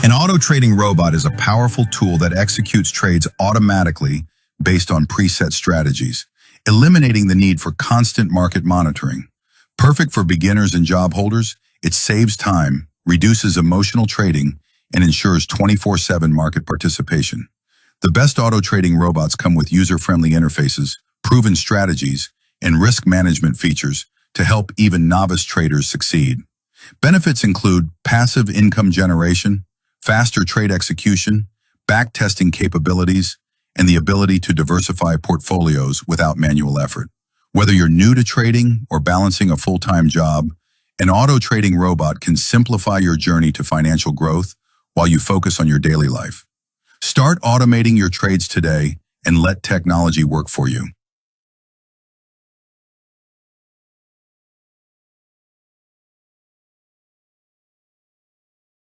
An auto trading robot is a powerful tool that executes trades automatically based on preset strategies, eliminating the need for constant market monitoring. Perfect for beginners and job holders, it saves time, reduces emotional trading, and ensures 24/7 market participation. The best auto trading robots come with user-friendly interfaces, proven strategies, and risk management features to help even novice traders succeed. Benefits include passive income generation, faster trade execution, back-testing capabilities, and the ability to diversify portfolios without manual effort. Whether you're new to trading or balancing a full-time job, an auto trading robot can simplify your journey to financial growth while you focus on your daily life. Start automating your trades today and let technology work for you.